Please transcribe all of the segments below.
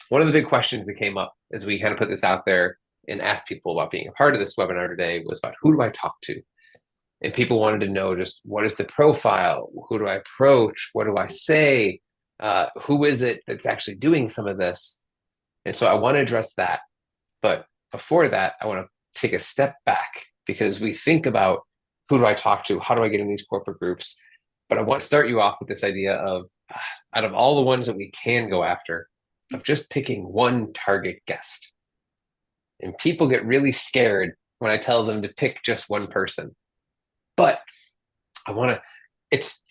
one of the big questions that came up as we kind of put this out there and asked people about being a part of this webinar today was about who do I talk to? And people wanted to know just what is the profile? Who do I approach? What do I say? Who is it that's actually doing some of this? And so I want to address that. But before that, I want to take a step back because we think about who do I talk to? How do I get in these corporate groups? But I want to start you off with this idea of out of all the ones that we can go after, of just picking one target guest. And people get really scared when I tell them to pick just one person. But I want to, it's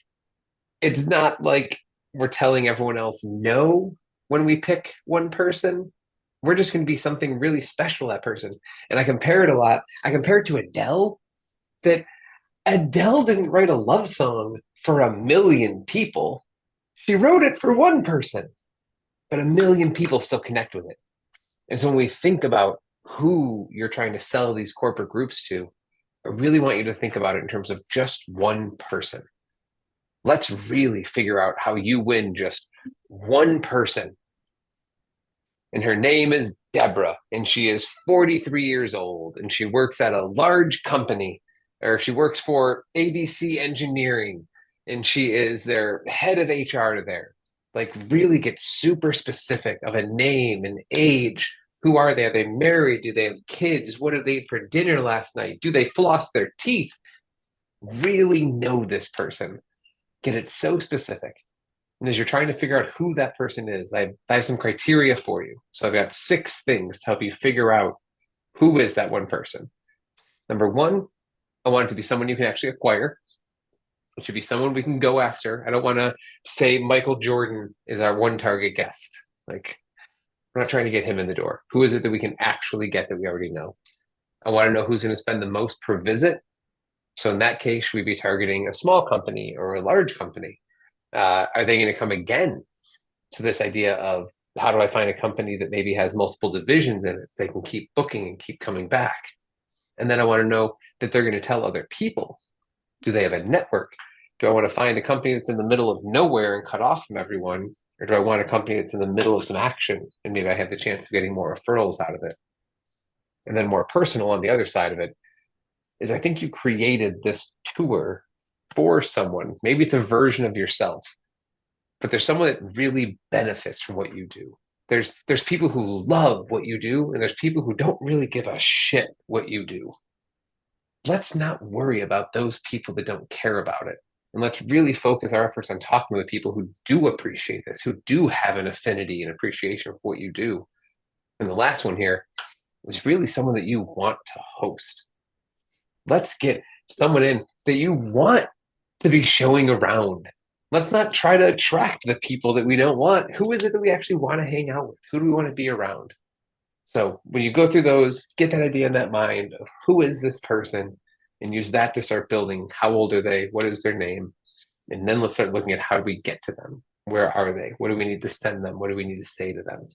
it's not like we're telling everyone else no when we pick one person. We're just going to be something really special, that person. And I compare it a lot. I compare it to Adele, that Adele didn't write a love song for a million people. She wrote it for one person, but a million people still connect with it. And so when we think about who you're trying to sell these corporate groups to, I really want you to think about it in terms of just one person. Let's really figure out how you win just one person. And her name is Deborah, and she is 43 years old, and she works at a large company, or she works for ABC Engineering, and she is their head of HR there. Like, really get super specific of a name and age. Who are they? Are they married? Do they have kids? What did they eat for dinner last night? Do they floss their teeth? Really know this person. Get it so specific. And as you're trying to figure out who that person is, I have some criteria for you. So I've got 6 things to help you figure out who is that one person. Number one, I want it to be someone you can actually acquire. It should be someone we can go after. I don't want to say Michael Jordan is our one target guest. Like, we're not trying to get him in the door. Who is it that we can actually get that we already know? I want to know who's going to spend the most per visit. So in that case, should we be targeting a small company or a large company? Are they going to come again? So this idea of how do I find a company that maybe has multiple divisions in it so they can keep booking and keep coming back? And then I want to know that they're going to tell other people. Do they have a network? Do I want to find a company that's in the middle of nowhere and cut off from everyone? Or do I want a company that's in the middle of some action and maybe I have the chance of getting more referrals out of it? And then more personal on the other side of it is I think you created this tour for someone. Maybe it's a version of yourself, but there's someone that really benefits from what you do. There's people who love what you do, and there's people who don't really give a shit what you do. Let's not worry about those people that don't care about it. And let's really focus our efforts on talking with people who do appreciate this, who do have an affinity and appreciation for what you do. And the last one here is really someone that you want to host. Let's get someone in that you want to be showing around. Let's not try to attract the people that we don't want. Who is it that we actually want to hang out with? Who do we want to be around? So when you go through those, get that idea in that mind of who is this person and use that to start building. How old are they? What is their name? And then let's start looking at how do we get to them? Where are they? What do we need to send them? What do we need to say to them?